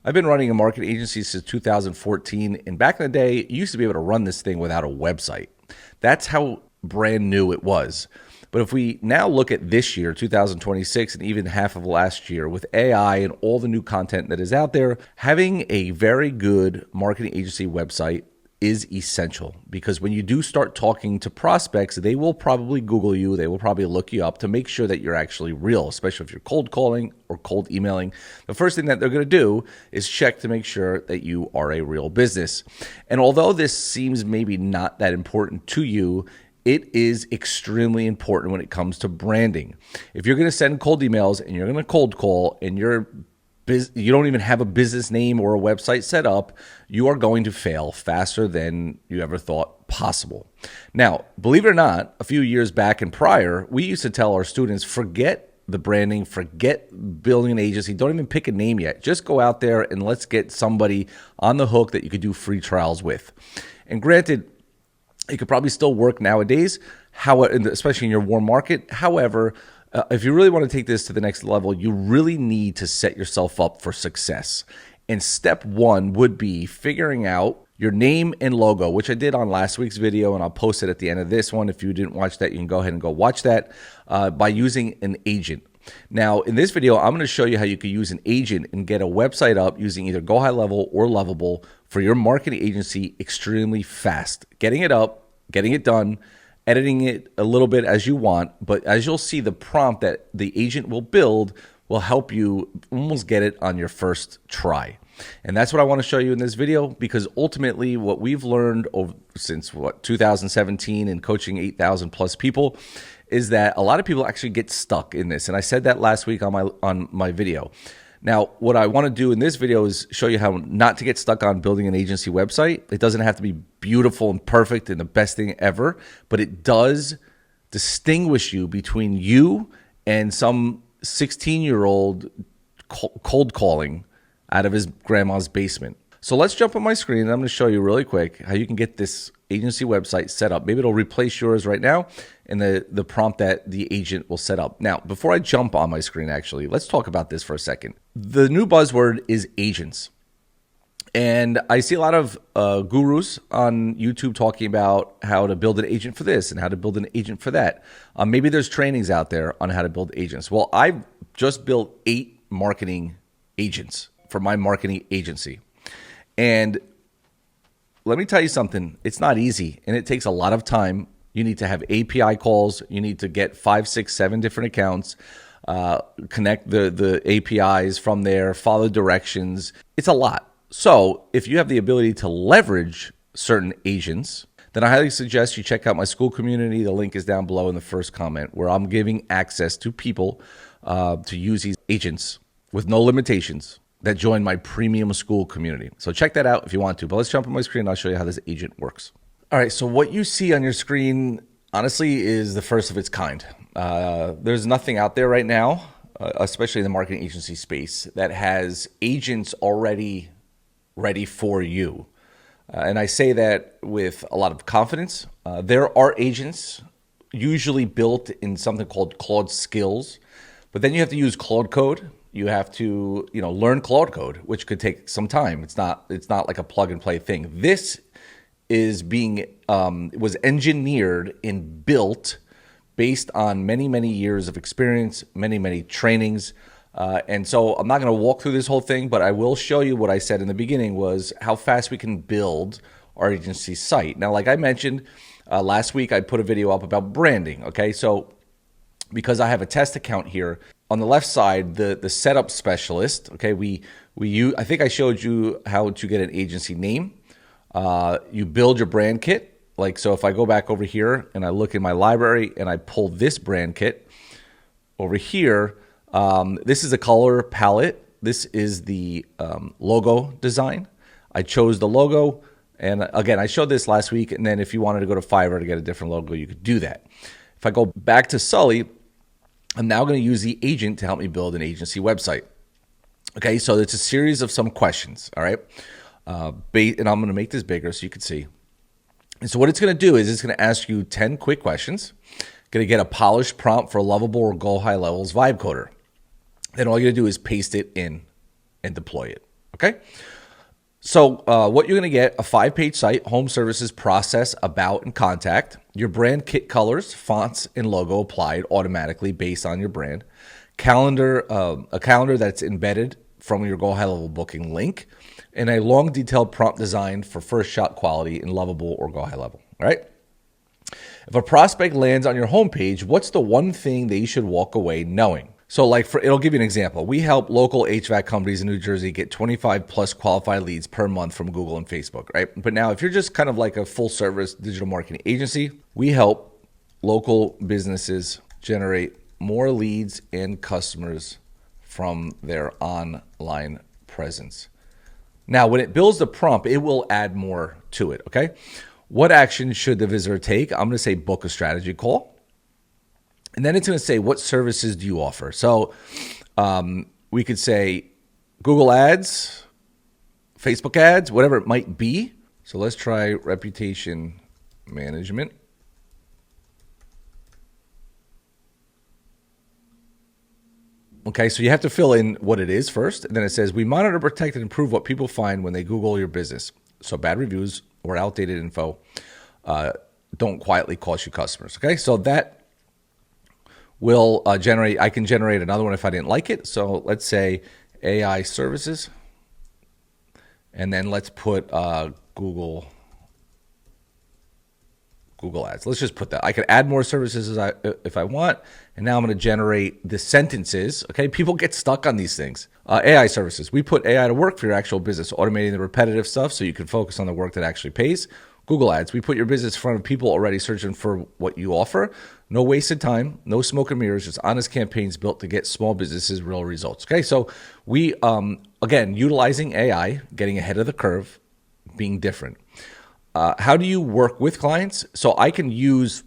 I've been running a marketing agency since 2014, and back in the day, you used to be able to run this thing without a website. That's how brand new it was. But if we now look at this year, 2026, and even half of last year, with AI and all the new content that is out there, having a very good marketing agency website is essential, because when you do start talking to prospects, they will probably Google you, they will probably look you up to make sure that you're actually real, especially if you're cold calling or cold emailing. The first thing that they're going to do is check to make sure that you are a real business. And although this seems maybe not that important to you, it is extremely important when it comes to branding. If you're going to send cold emails and you're going to cold call and you don't even have a business name or a website set up, you are going to fail faster than you ever thought possible. Now, believe it or not, a few years back and prior, we used to tell our students, forget the branding, forget building an agency, don't even pick a name yet. Just go out there and let's get somebody on the hook that you could do free trials with. And granted, it could probably still work nowadays, especially in your warm market. However, if you really want to take this to the next level, you really need to set yourself up for success. And step one would be figuring out your name and logo, which I did on last week's video, and I'll post it at the end of this one. If you didn't watch that, you can go ahead and go watch that by using an agent. Now, in this video, I'm going to show you how you can use an agent and get a website up using either GoHighLevel or Lovable for your marketing agency extremely fast. Getting it up, getting it done, editing it a little bit as you want, but as you'll see, the prompt that the agent will build will help you almost get it on your first try. And that's what I want to show you in this video, because ultimately what we've learned since 2017 and coaching 8,000 plus people is that a lot of people actually get stuck in this. And I said that last week on my video. Now, what I want to do in this video is show you how not to get stuck on building an agency website. It doesn't have to be beautiful and perfect and the best thing ever, but it does distinguish you between you and some 16-year-old cold calling out of his grandma's basement. So let's jump on my screen, and I'm going to show you really quick how you can get this agency website set up. Maybe it'll replace yours right now in the prompt that the agent will set up. Now, before I jump on my screen, actually, let's talk about this for a second. The new buzzword is agents. And I see a lot of gurus on YouTube talking about how to build an agent for this and how to build an agent for that. Maybe there's trainings out there on how to build agents. Well, I've just built 8 marketing agents for my marketing agency. And let me tell you something, it's not easy and it takes a lot of time. You need to have API calls. You need to get 5, 6, 7 different accounts, connect the APIs from there, follow directions. It's a lot. So if you have the ability to leverage certain agents, then I highly suggest you check out my school community. The link is down below in the first comment, where I'm giving access to people to use these agents with no limitations that join my premium school community. So check that out if you want to. But let's jump on my screen and I'll show you how this agent works. All right, so what you see on your screen, honestly, is the first of its kind. There's nothing out there right now, especially in the marketing agency space, that has agents already ready for you. And I say that with a lot of confidence. There are agents usually built in something called Claude Skills, but then you have to use Claude Code. You have to, learn Claude Code, which could take some time. It's not like a plug and play thing. This is was engineered and built based on many, many years of experience, many, many trainings. And so I'm not going to walk through this whole thing, but I will show you what I said in the beginning was how fast we can build our agency site. Now, like I mentioned, last week I put a video up about branding. Okay, so because I have a test account here, on the left side, the setup specialist, okay, I think I showed you how to get an agency name. You build your brand kit. Like, so if I go back over here and I look in my library and I pull this brand kit over here, this is a color palette. This is the logo design. I chose the logo. And again, I showed this last week. And then if you wanted to go to Fiverr to get a different logo, you could do that. If I go back to Sully, I'm now going to use the agent to help me build an agency website. Okay, so it's a series of some questions, all right? And I'm going to make this bigger so you can see. And so what it's going to do is it's going to ask you 10 quick questions. Going to get a polished prompt for Lovable or GoHighLevel's Vibe Coder. Then all you're going to do is paste it in and deploy it. Okay. So what you're going to get, a 5-page site, home services, process, about, and contact. Your brand kit colors, fonts, and logo applied automatically based on your brand. Calendar, a calendar that's embedded from your GoHighLevel booking link. And a long detailed prompt design for first shot quality in Lovable or GoHighLevel, right? If a prospect lands on your homepage, what's the one thing that you should walk away knowing? So it'll give you an example. We help local HVAC companies in New Jersey get 25 plus qualified leads per month from Google and Facebook, right? But now if you're just kind of like a full service digital marketing agency, we help local businesses generate more leads and customers from their online presence. Now, when it builds the prompt, it will add more to it, okay? What action should the visitor take? I'm going to say book a strategy call. And then it's going to say, what services do you offer? So we could say Google ads, Facebook ads, whatever it might be. So let's try reputation management. Okay, so you have to fill in what it is first. And then it says, we monitor, protect, and improve what people find when they Google your business. So bad reviews or outdated info don't quietly cost you customers. Okay, so that will generate, I can generate another one if I didn't like it. So let's say AI services. And then let's put Google ads. Let's just put that. I could add more services if I want. And now I'm going to generate the sentences. Okay, people get stuck on these things. AI services. We put AI to work for your actual business, automating the repetitive stuff so you can focus on the work that actually pays. Google ads. We put your business in front of people already searching for what you offer. No wasted time, no smoke and mirrors, just honest campaigns built to get small businesses real results. Okay, so we, again, utilizing AI, getting ahead of the curve, being different. How do you work with clients? So I can use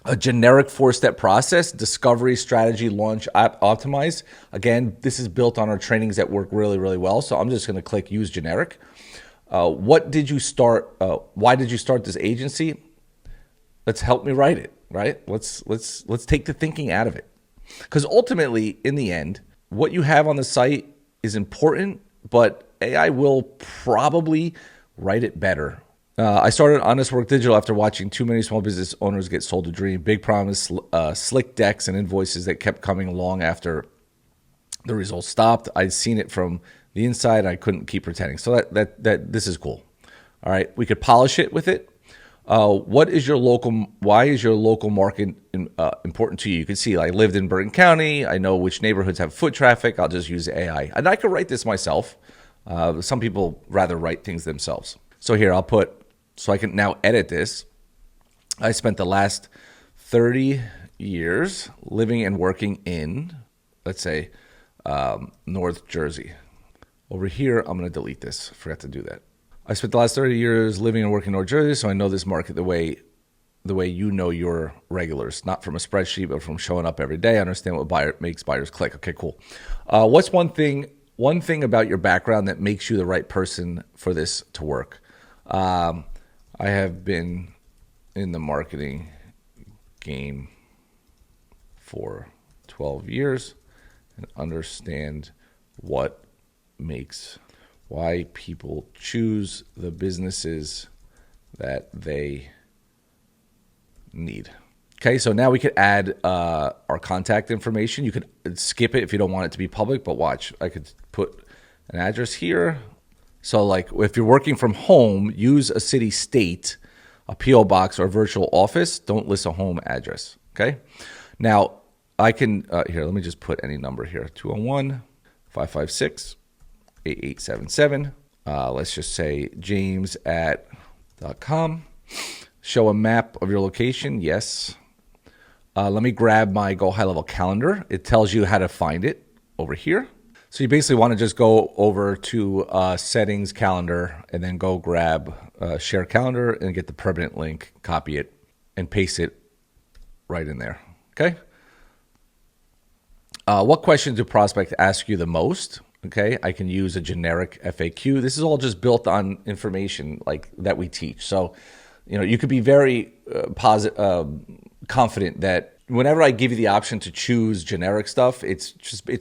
a generic 4-step process: discovery, strategy, launch, optimize. Again, this is built on our trainings that work really, really well. So I'm just going to click use generic. What did you start? Why did you start this agency? Let's help me write it, right? Let's take the thinking out of it. Because ultimately, in the end, what you have on the site is important, but AI will probably write it better. I started Honest Work Digital after watching too many small business owners get sold a dream. Big promise, slick decks and invoices that kept coming along after the results stopped. I'd seen it from the inside. I couldn't keep pretending. So that this is cool. All right, we could polish it with it. Why is your local market important to you? You can see I lived in Bergen County. I know which neighborhoods have foot traffic. I'll just use AI. And I could write this myself. Some people rather write things themselves. So here so I can now edit this. I spent the last 30 years living and working in, let's say, North Jersey. Over here, I'm going to delete this. Forgot to do that. I spent the last 30 years living and working in North Jersey, so I know this market the way you know your regulars, not from a spreadsheet, but from showing up every day. I understand what makes buyers click. Okay, cool. What's one thing about your background that makes you the right person for this to work? I have been in the marketing game for 12 years and understand why people choose the businesses that they need. Okay, so now we could add our contact information. You could skip it if you don't want it to be public, but watch. I could put an address here. So like if you're working from home, use a city, state, a P.O. box, or virtual office. Don't list a home address, okay? Now, I can, here, let me just put any number here, 201-556-8877. Let's just say james@.com. Show a map of your location, yes. Let me grab my GoHighLevel calendar. It tells you how to find it over here. So you basically want to just go over to settings, calendar, and then go grab share calendar and get the permanent link, copy it, and paste it right in there, okay? What questions do prospects ask you the most? Okay, I can use a generic FAQ. This is all just built on information like that we teach. So, you know, you could be very confident that whenever I give you the option to choose generic stuff, it's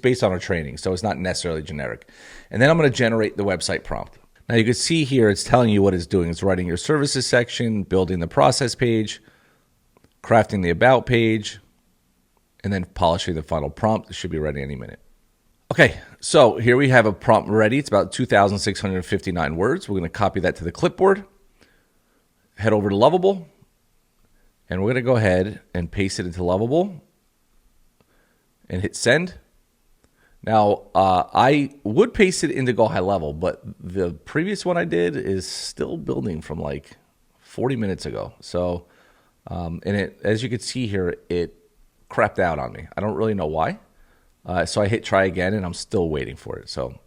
based on our training, so it's not necessarily generic. And then I'm going to generate the website prompt. Now you can see here it's telling you what it's doing. It's writing your services section, building the process page, crafting the about page, and then polishing the final prompt. It should be ready any minute. Okay, so here we have a prompt ready. It's about 2,659 words. We're going to copy that to the clipboard, head over to Lovable, and we're going to go ahead and paste it into Lovable and hit send. Now, I would paste it into GoHighLevel, but the previous one I did is still building from like 40 minutes ago. So, and it, as you can see here, it crapped out on me. I don't really know why. So I hit try again, and I'm still waiting for it. So,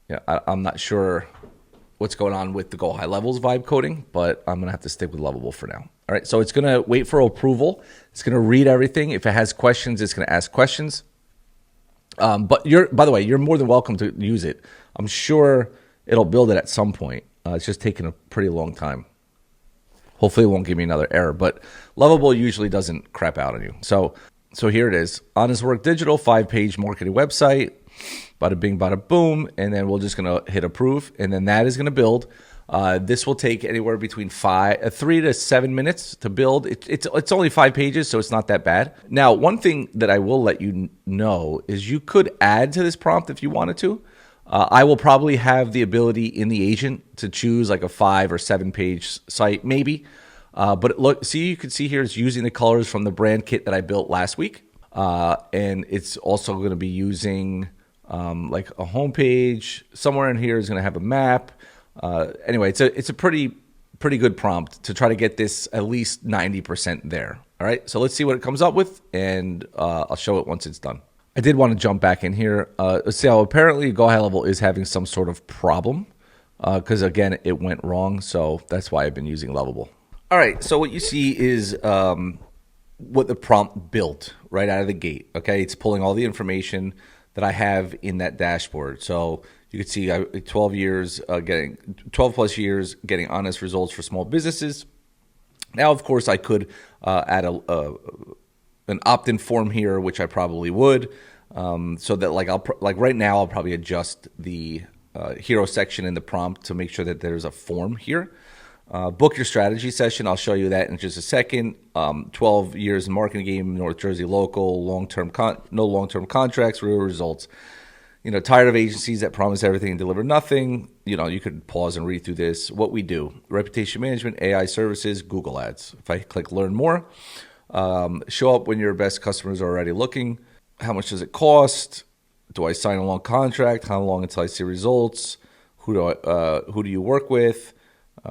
yeah, I'm not sure what's going on with the GoHighLevel's vibe coding, but I'm going to have to stick with Lovable for now. All right, so it's going to wait for approval. It's going to read everything. If it has questions, it's going to ask questions. But by the way, you're more than welcome to use it. I'm sure it'll build it at some point. It's just taking a pretty long time. Hopefully it won't give me another error, but Lovable usually doesn't crap out on you. So here it is. Honest Work Digital, 5-page marketing website. Bada bing, bada boom. And then we're just going to hit approve. And then that is going to build. This will take anywhere between 3 to 7 minutes to build. It's only 5 pages, so it's not that bad. Now, one thing that I will let you know is you could add to this prompt if you wanted to. I will probably have the ability in the agent to choose like a 5 or 7 page site, maybe. But look, you can see here it's using the colors from the brand kit that I built last week. And it's also going to be using like a home page. Somewhere in here is going to have a map. Anyway, it's a pretty good prompt to try to get this at least 90% there. All right, so let's see what it comes up with, and I'll show it once it's done. I did want to jump back in here. So apparently GoHighLevel is having some sort of problem because, again, it went wrong. So that's why I've been using Lovable. All right, so what you see is what the prompt built right out of the gate. Okay, it's pulling all the information that I have in that dashboard. So you can see 12 plus years getting honest results for small businesses. Now, of course, I could add an opt-in form here, which I probably would, so that like right now I'll probably adjust the hero section in the prompt to make sure that there's a form here. Book your strategy session. I'll show you that in just a second. 12 years in marketing game, North Jersey local, no long-term contracts, real results. You know, tired of agencies that promise everything and deliver nothing. You know, you could pause and read through this. What we do: reputation management, AI services, Google Ads. If I click learn more, show up when your best customers are already looking. How much does it cost? Do I sign a long contract? How long until I see results? Who do you work with?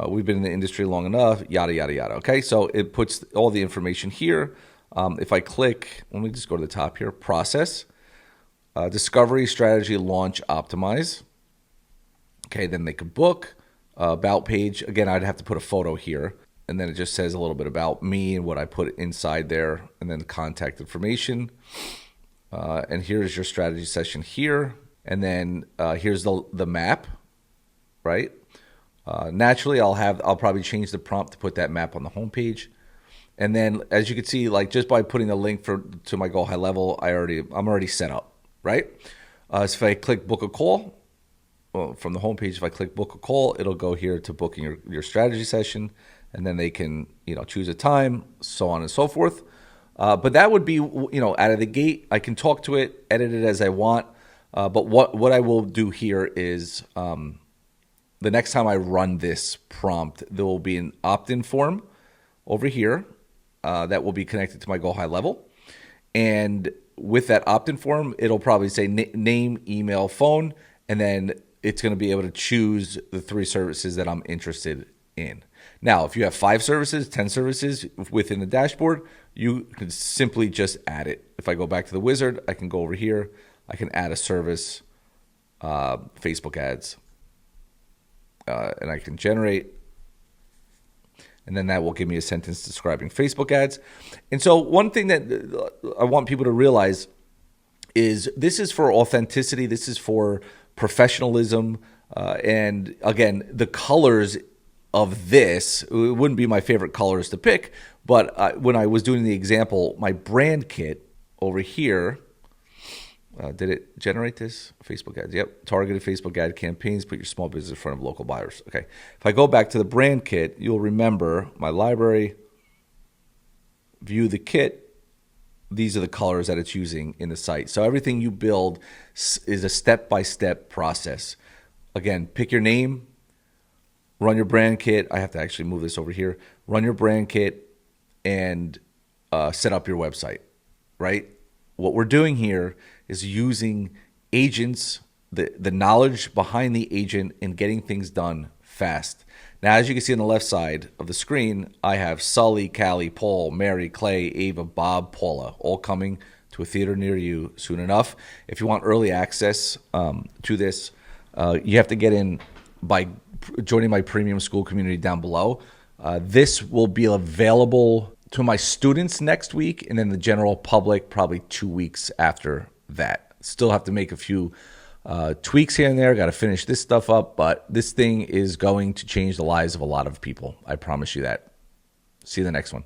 We've been in the industry long enough, yada, yada, yada. Okay, so it puts all the information here. If I click, let me just go to the top here, process, discovery, strategy, launch, optimize. Okay, then they could book, about page. Again, I'd have to put a photo here. And then it just says a little bit about me and what I put inside there, and then contact information. And here's your strategy session here. And then here's the map, right? Naturally, I'll probably change the prompt to put that map on the homepage. And then, as you can see, like just by putting a link to my GoHighLevel, I'm already set up, right? So if I click book a call, from the homepage, if I click book a call, it'll go here to booking your strategy session, and then they can choose a time, so on and so forth. But that would be out of the gate. I can talk to it, edit it as I want. But what I will do here is the next time I run this prompt, there will be an opt-in form over here that will be connected to my GoHighLevel. And with that opt-in form, it'll probably say name, email, phone, and then it's going to be able to choose the 3 services that I'm interested in. Now, if you have 5 services, 10 services within the dashboard, you can simply just add it. If I go back to the wizard, I can go over here. I can add a service, Facebook ads, and I can generate. And then that will give me a sentence describing Facebook ads. And so one thing that I want people to realize is this is for authenticity. This is for professionalism. And again, the colors of this, it wouldn't be my favorite colors to pick, But when I was doing the example, my brand kit over here, did it generate this? Facebook ads. Yep. Targeted Facebook ad campaigns. Put your small business in front of local buyers. Okay. If I go back to the brand kit, you'll remember my library, view the kit. These are the colors that it's using in the site. So everything you build is a step-by-step process. Again, pick your name, run your brand kit. I have to actually move this over here. Run your brand kit and set up your website, right? What we're doing here is using agents, the knowledge behind the agent, and getting things done fast. Now, as you can see on the left side of the screen, I have Sully, Callie, Paul, Mary, Clay, Ava, Bob, Paula, all coming to a theater near you soon enough. If you want early access to this, you have to get in by joining my premium school community down below. This will be available to my students next week, and then the general public probably 2 weeks after that. Still have to make a few tweaks here and there. Got to finish this stuff up, but this thing is going to change the lives of a lot of people. I promise you that. See you in the next one.